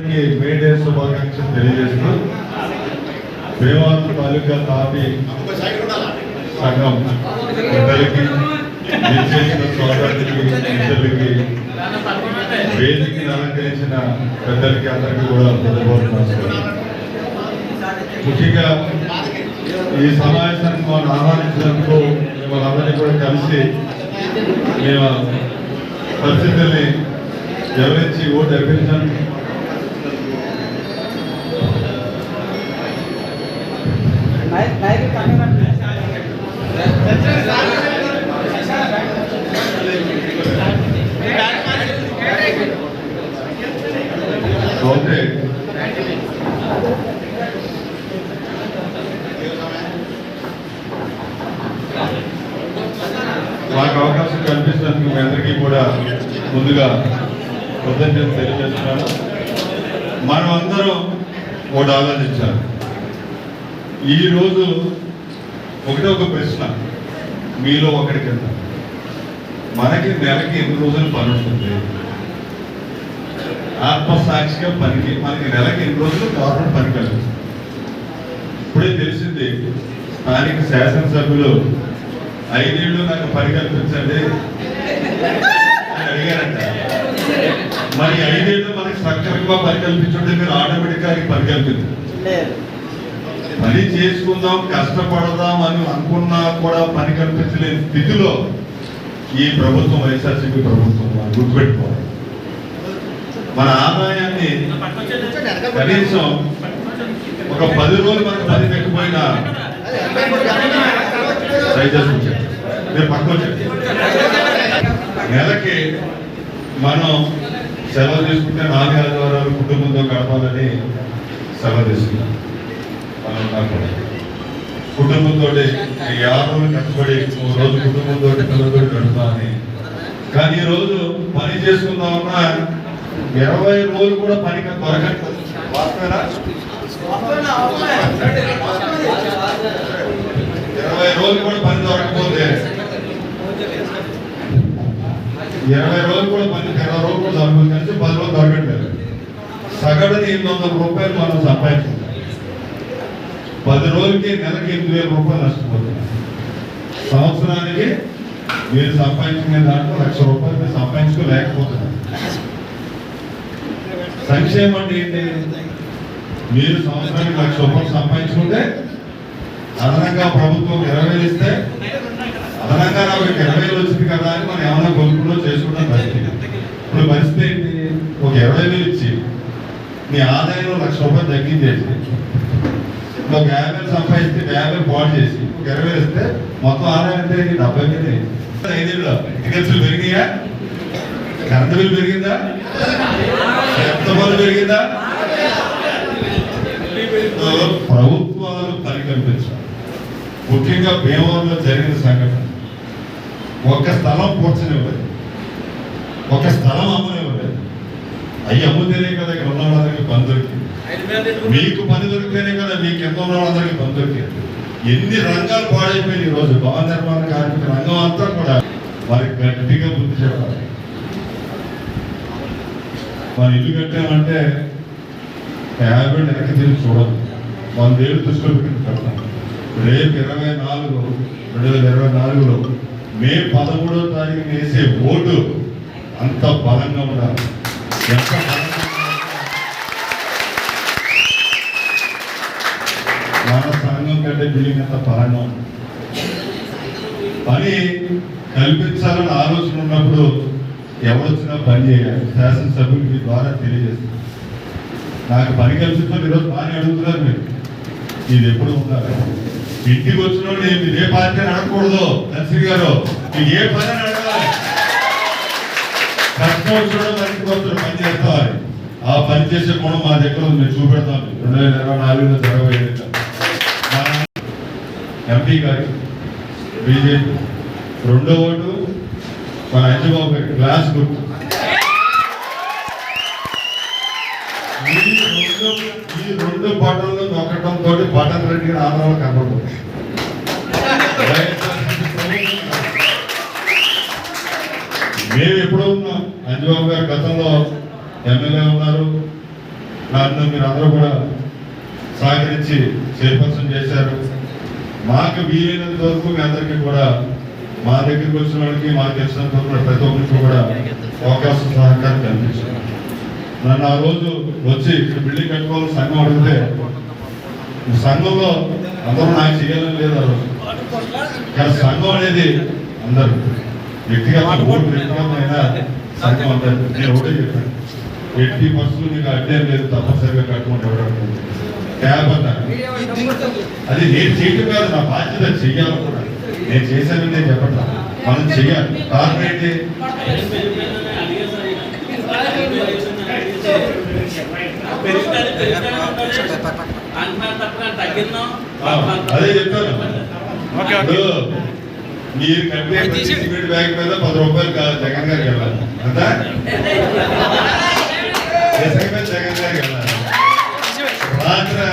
అందరికీ మేడే శుభాకాంక్షలు తెలియజేస్తూ భీమవరం తాలూకా తాపి సంఘం పెద్దలకి నిశ్చయించిన సోదరులకి ఇద్దరికి వేదికని అలంకరించిన పెద్దలకి అందరికీ కూడా హృదయపూర్వక ముఖ్యంగా ఈ సమావేశానికి మనం ఆహ్వానించినందుకు వాళ్ళందరినీ కూడా కలిసి మేము పరిస్థితుల్ని వివరించి ఓటు అర్పించాను. ఓకే, మాకు అవకాశం కల్పిస్తున్నందుకు మీ అందరికీ కూడా ముందుగా కృతజ్ఞతలు తెలియజేస్తున్నాను. మనం అందరం ఒకటి ఆలోచించాలి. ఈరోజు ఒకటే ఒక ప్రశ్న మీలో ఒకటి కింద, మనకి నెలకి ఎన్ని రోజులు పని ఉంటుంది? ఆత్మసాక్షిగా పనికి మనకి నెలకి ఎన్ని రోజులు గవర్నమెంట్ పని కలుగుతుంది? ఇప్పుడే తెలిసింది, స్థానిక శాసనసభ్యులు 5 ఏళ్ళు నాకు పని కల్పించండి అని అడిగారంట. మరి 5 ఏళ్ళు మనకి సక్రమంగా పని కల్పించుంటే మీరు ఆటోమేటిక్గా పని కల్పించారు. పని చేసుకుందాం, కష్టపడదాం అని అనుకున్నా కూడా పని కల్పించలేని స్థితిలో ఈ ప్రభుత్వం, వైఎస్ఆర్సీపీ ప్రభుత్వం, మనం గుర్తుపెట్టుకోవాలి. మన ఆదాయాన్ని కనీసం ఒక 10 రోజులు మనకు పని పెట్టిపోయినా మీరు పక్కన నెలకి మనం సెలవు తీసుకుంటే 4 ఆదివారాలు కుటుంబంతో గడపాలని సెలవు తీసుకున్నాం. కుటుంబంతో 50 రోజులు కష్టపడి 1 రోజు కుటుంబంతో పిల్లలతో గడుపుతామని. కానీ ఈ రోజు పని చేసుకుందామన్నా 20 రోజులు కూడా పని దొరకట్లేదు. 20 రోజులు కూడా పని దొరకకపోతే 20 రోజులు కూడా పని 20 రోజులు కూడా దొరకదు. కలిసి 10 రోజులు దొరకట్లేదు. సగటున 800 రూపాయలు మనం సంపాదించుకుంటాం. 10 రోజులకి నెలకి 8,000 రూపాయలు నష్టపోతున్నాం. సంవత్సరానికి మీరు సంపాదించుకునే దాంట్లో 1,00,000 రూపాయలు మీరు సంపాదించుకోలేకపోతున్నారు. సంక్షేమం అంటే ఏంటి? మీరు సంవత్సరానికి 1,00,000 రూపాయలు సంపాదించుకుంటే అదనంగా ప్రభుత్వం 20,000 ఇస్తే అదనంగా నాకు 20,000 వచ్చింది కదా అని మనం ఏమైనా కొనుక్కులో చేసుకుంటాం పరిస్థితి. ఇప్పుడు పరిస్థితి ఏంటి? ఒక 20,000 ఇచ్చి నీ ఆదాయంలో 1,00,000 రూపాయలు తగ్గించేసి ఒక 50,000 సంపాదిస్తే 50,000 పాడు చేసి ఒక 20,000 ఇస్తే మొత్తం ఆదాయం అంటే 70,000. 5 ఏళ్ళలో టికెట్స్ పెరిగినాయా? కరెంటు బిల్లు పెరిగిందా? ఎంత పనులు పెరిగిందా? ప్రభుత్వాలు పని కల్పించాలి. ముఖ్యంగా భీమవరంలో జరిగిన సంఘటన, ఒక స్థలం పూడ్చనివ్వలేదు, ఒక స్థలం అమ్మనివ్వలేదు. అవి అమ్ముతేనే కదా ఇక్కడ ఉన్న వాళ్ళందరికీ పని దొరికింది. మీకు పని దొరికితేనే కదా మీకు ఎంత ఉన్న వాళ్ళందరికీ పని దొరికింది. ఎన్ని రంగాలు పాడైపోయింది. ఈరోజు భవన నిర్మాణ కార్మిక రంగం అంతా కూడా వారికి గట్టిగా బుద్ధి చెప్పాలి. మన ఇల్లు కట్టామంటే 50 వెనక్కి తిరిగి చూడదు. 100 ఏళ్ళు దృష్టిలో పెట్టి కడతాం. రేపు 2024లో మే 13వ తారీఖున వేసే ఓటు అంత బలంగా ఉండాలి. ఎంత బలంగా మన సంఘం కంటే బిల్డింగ్ అంత బలంగా ఉంది. పని కల్పించాలని ఆలోచన ఉన్నప్పుడు ఎవరొచ్చినా పని చేయాలి. శాసనసభ్యులు మీ ద్వారా తెలియజేస్తారు. నాకు పని కల్పిస్తాను ఈరోజు బాగానే అడుగుతున్నారు మీరు. ఇది ఎప్పుడు ఉండాలి? ఇంటికి వచ్చిన మీరు ఏ పార్టీ అని అడగకూడదు. నర్సింగ్ గారు మీకు ఏ పని అని అడగాలి. కష్టం వచ్చిన ఇంటికి వస్తారు, పని చేస్తామని. ఆ పని చేసే గుణం మా దగ్గర ఉంది. మేము చూపెడతాం. 2024లో జరగబోయేది ఎంపీ గారి బీజేపీ. 2వ ఓటు మన అంజబాబు గారి గ్లాస్ గుర్తు. ఈ 2 బటన్లు నొక్కడంతో బటన్ రెడ్డి ఆంధ్రలో కనబడుతుంది. మేము ఎప్పుడూ ఉన్నాం. అంజబాబు గారు గతంలో ఎమ్మెల్యే ఉన్నారు, నన్ను మీరు అందరూ కూడా సహకరించి చైర్పర్సన్ చేశారు. మాకు వీలైనంత వరకు మీ అందరికీ కూడా మా దగ్గరికి వచ్చిన వాళ్ళకి మాకు తెలిసినంత వరకు ప్రతి ఒక్కరికి కూడా అవకాశం సహకారం కల్పించారు. నన్ను ఆ రోజు వచ్చి ఇక్కడ బిల్డింగ్ కట్టుకోవాలని సంఘం అడిగితే సంఘంలో అందరూ నాకు చేయాలని లేదు ఆ రోజు. కానీ సంఘం అనేది అందరూ వ్యక్తిగతమైన సంఘం అందరు. నేను ఒకటే చెప్పాను, 80% మీకు అడ్డం లేదు, తప్పనిసరిగా కట్టుకుంటే ఎవరు క్యాబ్ అన్నారు. అది నేను చేయటం కాదు, నా బాధ్యత చెయ్యాలి కూడా. నేను చేశానని నేను చెప్పట్లా, మనం చెయ్యాలి. కారణం ఏంటి, అదే చెప్తాను. మీరు కట్టే సిమెంట్ బ్యాగ్ మీద 10 రూపాయలు జగన్ గారికి వెళ్ళాలి అంతా, జగన్ గారికి వెళ్ళాలి. రాత్రి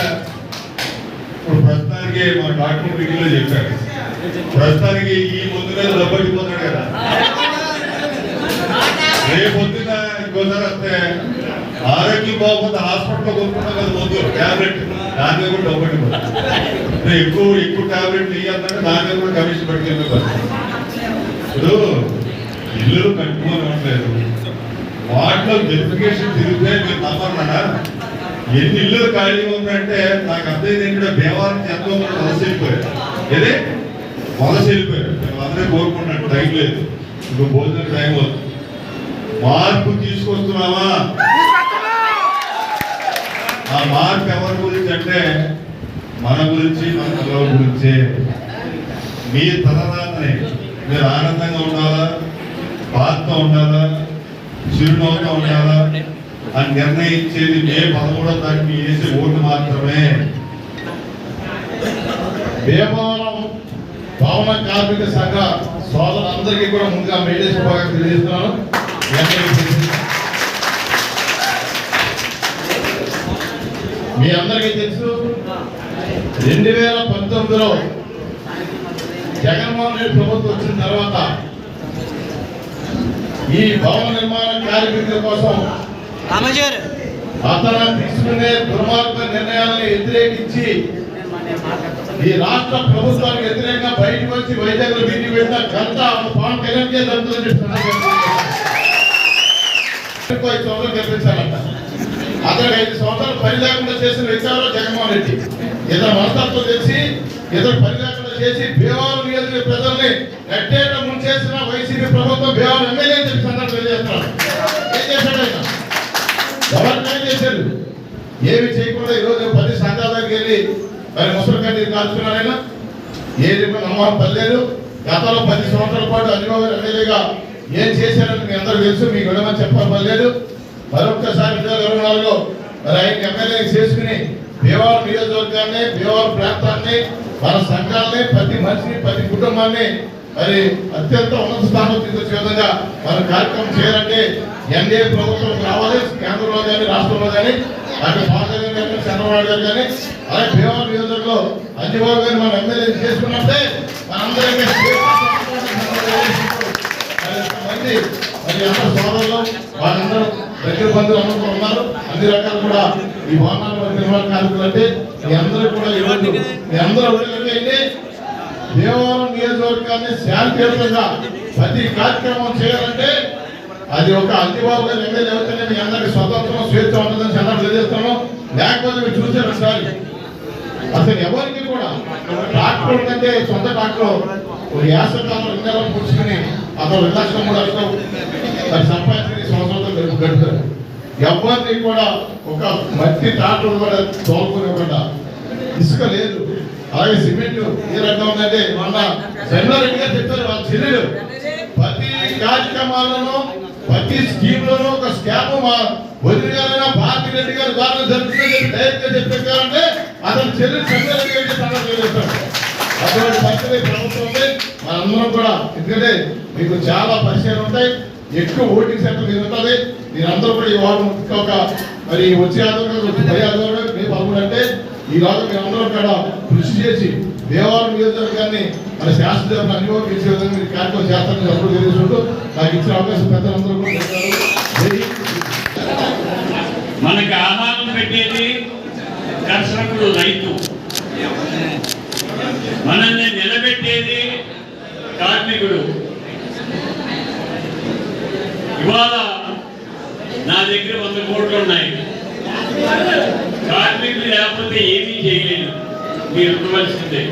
ఇప్పుడు ప్రస్తుతానికి మా డాక్టర్ మీటింగ్ లో చెప్పారు, ప్రస్తుతానికి ఈ ముందు మీద డబ్బడిపోతాడు కదా, రేపు పొద్దున ఇంకోసారి వస్తే ఆరోగ్యం బాగుంది హాస్పిటల్లో కొనుక్కుంటాం కదా ముందు ట్యాబ్లెట్, దాని మీద కూడా డబ్బడిపోతుంది. ఎక్కువ ట్యాబ్లెట్లు ఇవ్వాలంటే దాని మీద కూడా కమిషన్ పెట్టుకెళ్ళి. ఇప్పుడు ఇల్లు కట్టుకొని ఉండలేదు, వాటిలో వెరిఫికేషన్ తిరిగితే మీరు నమ్మన్నా ఎన్ని ఇల్లు ఖాళీగా ఉన్నాయంటే నాకు అర్థం ఏంటంటే దేవాలయం ఎంతో మంది వలస వెళ్ళిపోయారు. ఏదే వలస వెళ్ళిపోయారు. అందరూ కోరుకుంటున్నాను, టైం లేదు, ఇంకో భోజనం టైం అవుతుంది. మార్పు తీసుకొస్తున్నామా? ఆ మార్పు ఎవరి గురించి అంటే మన గురించి, మన పిల్లల గురించే. మీ తలరాతని మీరు ఆనందంగా ఉండాలా, బాధతో ఉండాలా, చిరునవ్వుతో ఉండాలా అని నిర్ణయించేది మే 13వ తారీఖు వేసే ఓటు మాత్రమే. భీమవరం భవన కార్మిక సంఘ సోదరులందరికీ కూడా ముందుగా మేడే శుభాకాంక్షలు తెలియజేస్తున్నాను. మీ అందరికీ తెలుసు, 2019లో జగన్మోహన్ రెడ్డి ప్రభుత్వం వచ్చిన తర్వాత ఈ భవన నిర్మాణ కార్మికుల కోసం అతను తీసుకునే దుర్మార్గ నిర్ణయాలను వ్యతిరేకించి ఈ రాష్ట్ర ప్రభుత్వానికి వ్యతిరేకంగా బయటకు వచ్చి వైజాగ్ లో మీటింగ్ పెట్టిన గంట పవన్ కళ్యాణ్ కల్పించాలంట. అతనికి 5 సంవత్సరాలు పని లేకుండా చేసిన వ్యక్తి జగన్మోహన్ రెడ్డి. ఇతర మనస్తత్వం తెలిసి ఇతర పని లేకుండా చేసి భీమవరం నియోజకవర్గ ప్రజల్ని ఎట్టేట ముంచేసిన వైసీపీ ప్రభుత్వం భీమవరం ఎమ్మెల్యే చెప్పి సందర్భం తెలియజేస్తున్నారు. ఏం చేశాడు ఆయన? ఎవరికైనా చేశాడు, ఏమి చేయకుండా ఈరోజు 10 సంఘాల దగ్గరికి వెళ్ళి మరి ముసలి కన్నీరు కాల్చుకున్నాడు ఆయన. ఏది నమ్మకం పర్లేదు. గతంలో 10 సంవత్సరాల పాటు అనివార్య ఎమ్మెల్యేగా ఏం చేశారని మీ అందరూ తెలుసు, మీకు విడమని చెప్పడం పర్లేదు. మరొకసారి 2024లో మరి ఆయన ఎమ్మెల్యే చేసుకుని భీమవరం నియోజకవర్గాన్ని, భీమవరం ప్రాంతాన్ని, మన సంఘాలని, ప్రతి మనిషిని, ప్రతి కుటుంబాన్ని మరి అత్యంత ఉన్నత స్థానం తీసుకొచ్చే విధంగా మన కార్యక్రమం చేయాలంటే ఎన్డీఏ ప్రభుత్వం రావాలి. కేంద్రంలో కానీ రాష్ట్రంలో కానీ అటు పవన్ కళ్యాణ్ గారు, చంద్రబాబు గారు కానీ, అలాగే భీమవరం నియోజకవర్గంలో అంజబాబు గారిని మనం ఎమ్మెల్యే చేసుకున్నట్టే మనందరికీ మంది మరి అందరూ సోదరులు వాళ్ళందరూ దగ్గర బంధువులు అందరూ ఉన్నారు. అన్ని రకాలు కూడా ఈ భవనాలు నిర్మాణ కార్మికులు అంటే మీ అందరూ కూడా ఈరోజు మీ అందరూ వెళ్ళి భీమవరం నియోజకవర్గాన్ని శాంతియుతంగా ప్రతి కార్యక్రమం చేయాలంటే అది ఒక అంజబాబు గారు ఎమ్మెల్యే అవుతేనే మీ అందరికి స్వతంత్రం, స్వేచ్ఛ ఉంటుందని సందర్భం తెలియజేస్తాను. లేకపోతే మీరు చూసారు సార్, అసలు ఎవరికి కూడా డాక్టర్ కంటే సొంత డాక్టర్ ఒక యాసకాలం 2 నెలలు పుచ్చుకుని అతను 2 లక్షలు 3 లక్షలు మరి సంపాదించి సంవత్సరంతో గడుపుతారు. ఎవరిని కూడా ఒక మట్టి డాక్టర్ కూడా తోలుకునేకుండా, ఇసుక లేదు, అలాగే సిమెంట్ ఏ రకంగా ఉందంటే మొన్న చంద్రారెడ్డి గారు చెప్పారు, వాళ్ళ చెల్లెలు ప్రతి కార్యక్రమాలను, ప్రతి స్కీమ్ లోనూ ఒక స్కామ్ మా వదిలి గారైనా భారతీ రెడ్డి గారు ద్వారా జరుగుతుందని డైరెక్ట్ గా చెప్పారంటే అతను చెల్లెలు చంద్రారెడ్డి గారి సందర్భం చేస్తాడు. అటువంటి పరిస్థితి ప్రభుత్వం ఉంది. మనందరం కూడా, ఎందుకంటే మీకు చాలా పరిచయాలు ఉంటాయి, ఎక్కువ ఓటింగ్ సెంటర్ మీద ఉంటుంది. మీరందరూ కూడా ఈ వారం ఒక మరి వచ్చే ఆధారంగా 10 ఆధారంగా రేపు 11 అంటే ఈ రోజు మీరందరూ కూడా కృషి చేసి భీమవరం నియోజకవర్గాన్ని మన శాస్త్రదేవుని అనుభవం ఇచ్చే విధంగా మీరు కార్యక్రమం చేస్తారని అందరూ తెలియజేసుకుంటూ నాకు ఇచ్చిన అవకాశం పెద్దలందరూ కూడా మనకి ఆహారం పెట్టేది కర్షకుడు, రైతు. మనల్ని నిలబెట్టేది కార్మికుడు. ఇవాళ నా దగ్గర 100 కోట్లు ఉన్నాయి. కార్మికులు లేకపోతే ఏమీ చేయలేదు. మీరు ఉండవలసిందే.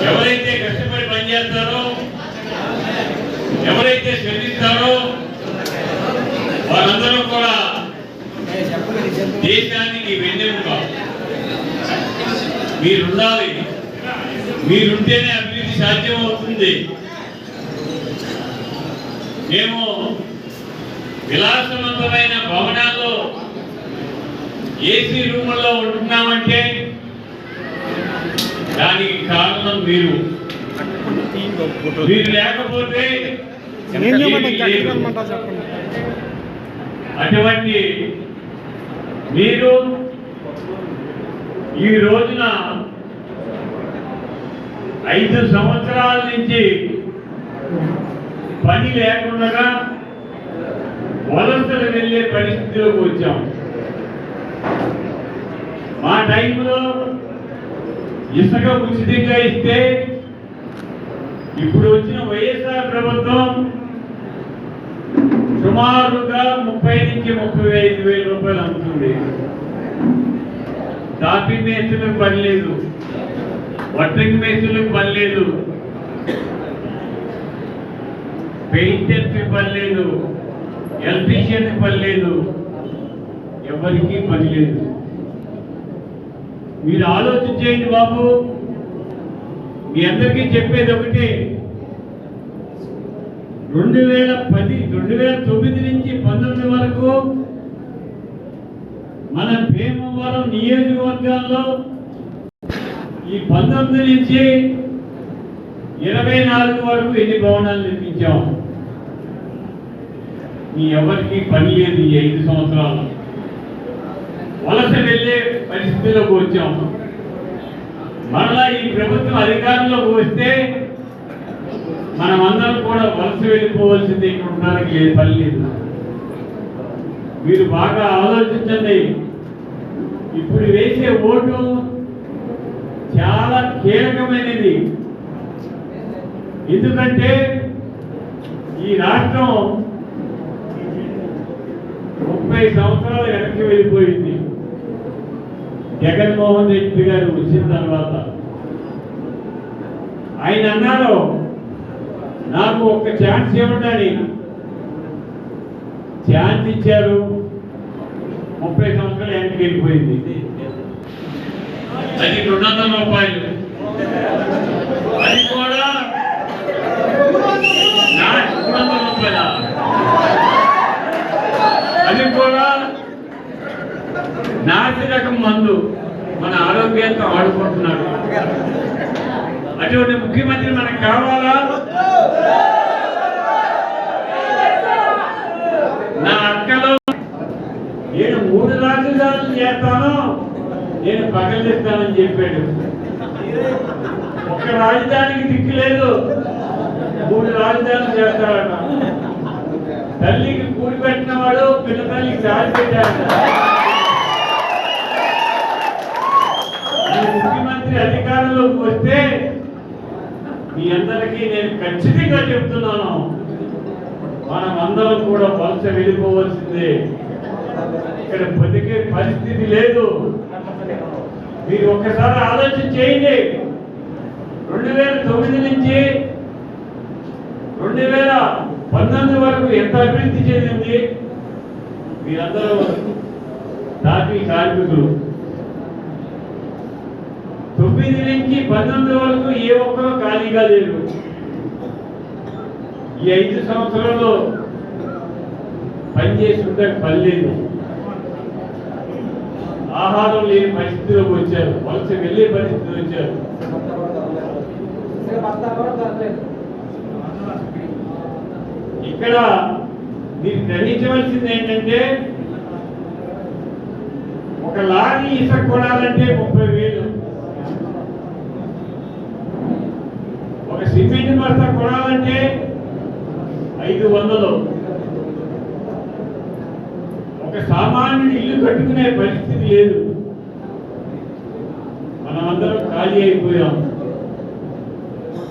ఎవరైతే కష్టపడి పనిచేస్తారో, ఎవరైతే శ్రమిస్తారో వాళ్ళందరూ కూడా దేశానికి వెన్నెముక. మీరుండాలి. మీరుంటేనే అభివృద్ధి సాధ్యం అవుతుంది. మేము విలాసవంతమైన భవనాల్లో ఏసీ రూముల్లో ఉంటున్నామంటే దానికి కారణం మీరు. మీరు లేకపోతే అటువంటి మీరు ఈ రోజున 5 సంవత్సరాల నుంచి పని లేకుండా వలసలు వెళ్ళే పరిస్థితిలోకి వచ్చాం. మా టైంలో ఇసుక ఉచితంగా ఇస్తే ఇప్పుడు వచ్చిన వైఎస్ఆర్ ప్రభుత్వం సుమారుగా 30 నుంచి 35 వేల రూపాయలు అమ్ముతుంది. టాపింగ్ మేస్త్రులకు పని లేదు, వడ్రింగ్ మేస్త్రులకు పని లేదు, పెయింటర్కి పని లేదు, ఎలక్ట్రీషియన్కి పని లేదు, ఎవరికి పని లేదు. మీరు ఆలోచించేయండి బాబు. మీ అందరికీ చెప్పేది ఒకటే, 2009 నుంచి 19 వరకు మన భీమవరం నియోజకవర్గాల్లో ఈ 19 నుంచి 24 వరకు ఎన్ని భవనాలు నిర్మించాం? మీ ఎవరికి పని లేదు. ఈ 5 సంవత్సరాలు వలస వెళ్ళే పరిస్థితిలోకి వచ్చాం. మరలా ఈ ప్రభుత్వం అధికారంలోకి వస్తే మనమందరం కూడా వలస వెళ్ళిపోవలసింది. ఇక్కడ ఉండడానికి లేదు, పని లేదు. మీరు బాగా ఆలోచించండి. ఇప్పుడు వేసే ఓటు చాలా కీలకమైనది. ఎందుకంటే ఈ రాష్ట్రం 30 సంవత్సరాలు వెనక్కి వెళ్ళిపోయింది. జగన్మోహన్ రెడ్డి గారు వచ్చిన తర్వాత ఆయన అన్నారు, నాకు ఒక ఛాన్స్ ఇవ్వండి. ఛాన్స్ ఇచ్చారు, 30 సంవత్సరాలు వెనక్కి వెళ్ళిపోయింది. అది 200 రూపాయలు. అది కూడా 200 రూపాయల. అది కూడా నాసి రకం మందు. మన ఆరోగ్యంతో ఆడుకుంటున్నారు. అటువంటి ముఖ్యమంత్రి మనకు కావాలా? నా అక్కలో నేను 3 రాజధానులు చేస్తాను, నేను పగలిస్తానని చెప్పాడు. ఒక్క రాజధానికి దిక్కు లేదు, 3 రాజధానులు చేస్తాడట. తల్లికి కూడి పెట్టిన వాడు పిల్ల తల్లికి దారి పెట్టాడు. ముఖ్యమంత్రి అధికారంలోకి వస్తే మీ అందరికీ నేను ఖచ్చితంగా చెప్తున్నాను, మనం అందరం కూడా వలస వెళ్ళిపోవలసిందే. ఇక్కడ బతికే పరిస్థితి లేదు. మీరు ఒక్కసారి ఆలోచన చేయండి. 2009 నుంచి 2019 వరకు ఎంత అభివృద్ధి చెందింది? మీరందరూ దాటి కార్మికులు. 9 నుంచి 19 వరకు ఏ ఒక్కరూ ఖాళీగా లేరు. ఈ 5 సంవత్సరాల్లో పనిచేసి ఉంటే పని లేదు. ఆహారం లేని పరిస్థితిలోకి వచ్చారు, వలస వెళ్ళే పరిస్థితిలో వచ్చారు. ఇక్కడ మీరు గ్రహించవలసింది ఏంటంటే, ఒక లారీ ఇసుక కొనాలంటే 30,000, ఒక సిమెంట్ బస్తా కొనాలంటే 500, ఒక సామాన్యుడు ఇల్లు కట్టుకునే పరిస్థితి లేదు. మనమందరం ఖాళీ అయిపోయాం.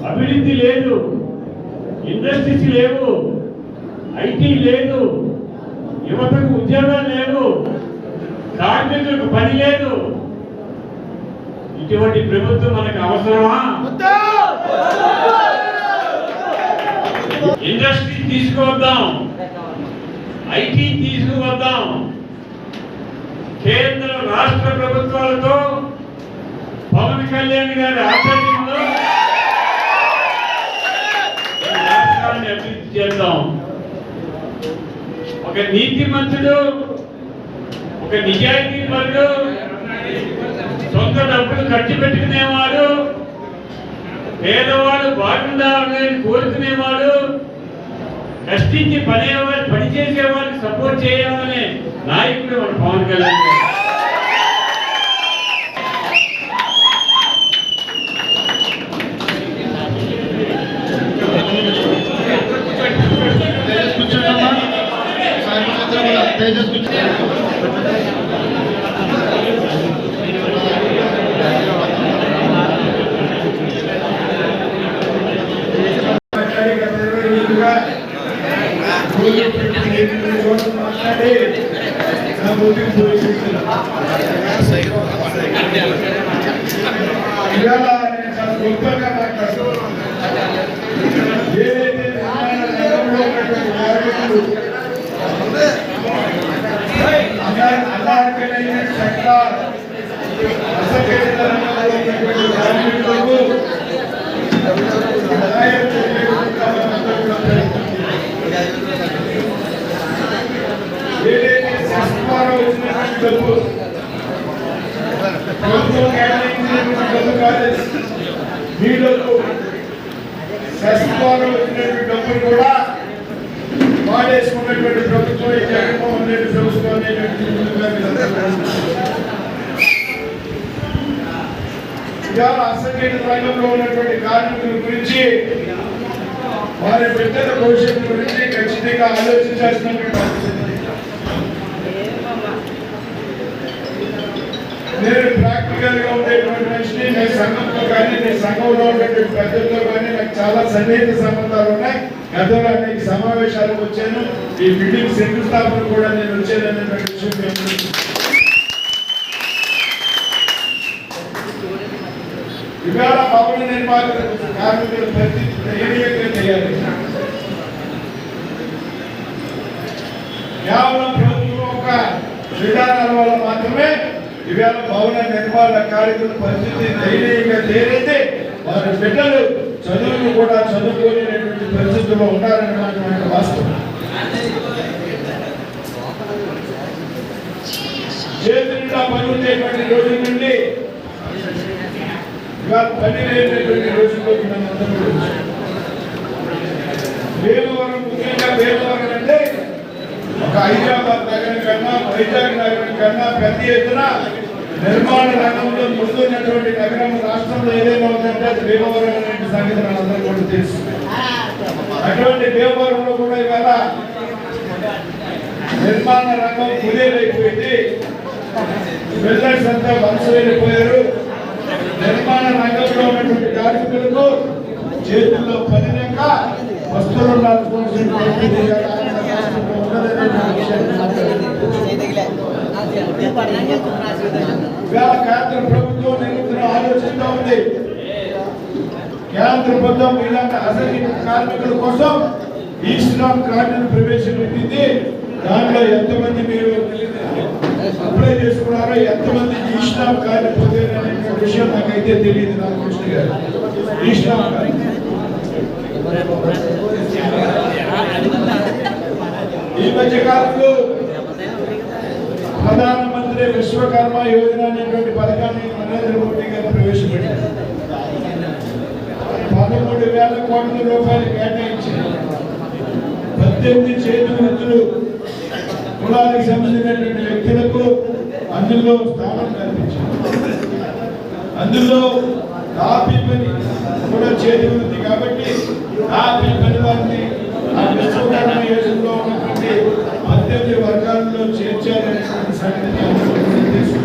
అభివృద్ధి లేదు, ఇండస్ట్రీస్ లేవు, ఐటీ లేదు, యువతకు ఉద్యోగాలు లేవు, కార్మికులకు పని లేదు. ఇటువంటి ప్రభుత్వం మనకు అవసరమా? ఇండస్ట్రీ తీసుకువద్దాం, ఐటీ తీసుకువద్దాం. కేంద్ర రాష్ట్ర ప్రభుత్వాలతో పవన్ కళ్యాణ్ గారి ఆధ్వర్యంలో రాష్ట్రాన్ని అభివృద్ధి చేద్దాం. ఒక నీతిమంతుడు, ఒక నిజాయితీ పరుడు, సొంత డబ్బులు ఖర్చు పెట్టుకునేవాడు, పేదవాడు బాగుండాలని కోరుకునేవాడు, కష్టించి పని చేసే వాళ్ళకి సపోర్ట్ చేయాలనే నాయకుడు మన పవన్ కళ్యాణ్ గారు. డబ్బులు కూడా వాడేసుకున్నటువంటి ప్రభుత్వం ఈ జగన్మోహన్ రెడ్డి ప్రభుత్వం. ఇవాళ అసంఘటిత రంగంలో ఉన్నటువంటి కార్మికుల గురించి, వారి బిడ్డల భవిష్యత్తు గురించి ఖచ్చితంగా ఆలోచించాల్సినటువంటి పరిస్థితి. నేను ప్రాక్టికల్ గా ఉండేటువంటి మనిషిని. నేను సంఘంతో కానీ, నేను సంఘంలో ఉండేటువంటి పెద్దలతో కానీ నాకు చాలా సన్నిహిత సంబంధాలు ఉన్నాయి. గతంలో అనేక సమావేశాలకు వచ్చాను. ఈ బిల్డింగ్ శంకుస్థాపన కూడా నేను వచ్చేదనేటువంటి విషయం. ఇవాళ భవన నిర్మాణ కార్మికుల పరిస్థితి దయనీయంగా చేయాలి. కేవలం ప్రభుత్వం ఒక విధానాల వల్ల మాత్రమే ఇవాళ భవన నిర్మాణ కార్మికుల పరిస్థితి దయనీయంగా తేలితే వారి బిడ్డలు చదువులు కూడా చదువుకోలేనటువంటి పరిస్థితుల్లో ఉన్నారన్నటువంటి వాస్తవం. చేతుల్లో పని ఉండేటువంటి రోజుల నుండి ఇవాళ పని లేనటువంటి రోజుల్లోకి మనందరం వేమవరం, ముఖ్యంగా వేమవరం అంటే ఒక హైదరాబాద్ నగరం కన్నా, వైజాగ్ నగరం కన్నా పెద్ద ఎత్తున నిర్మాణ రంగంలో ముందున్నటువంటి నగరం రాష్ట్రంలో ఏదైనా ఉందంటే అది వేమవరం అనే సంగతి మనందరం కూడా తెలుసు. అటువంటి వేమవరంలో కూడా ఇవాళ నిర్మాణ రంగం కుదేలైపోయింది. బిల్డర్స్ అంతా వలసలైపోయారు. నిర్మాణ రంగంలో ఉన్నటువంటి కార్మికులకు చేతుల్లో పని లేక వస్తువులు కేంద్ర ప్రభుత్వం నిరంతరం ఆలోచిస్తూ ఉంది. కేంద్ర ప్రభుత్వం ఇలాంటి అసంఘటిత కార్మికుల కోసం ఈ శ్రామ్ కార్డును ప్రవేశపెట్టింది. దాంట్లో ఎంతమంది మీరు అప్లై చేసుకున్నారో, ఎంతమంది ఈ శ్రామ్ కార్డు పొందారనే విషయం నాకైతే తెలియదు. రామకృష్ణ గారు, ఈ శ్రామ్ కార్డు ఈ మధ్య కాలంలో ప్రధానమంత్రి విశ్వకర్మ యోజన అనేటువంటి పథకాన్ని నరేంద్ర మోడీ గారు ప్రవేశపెట్టారు. 13,000 కోట్ల రూపాయలు కేటాయించారు. 18 చేతి వృత్తులు కులానికి సంబంధించినటువంటి వ్యక్తులకు అందులో స్థానం కల్పించారు. అందులో తాపీ పని కూడా చేతి వృత్తి కాబట్టి తాపీ పని వారిని ఆ విశ్వకర్మ యోజనలో ఉన్నటువంటి 18 వర్గాల్లో చేర్చాలనేటువంటి సంగతి అందరూ కూడా తెలుసు.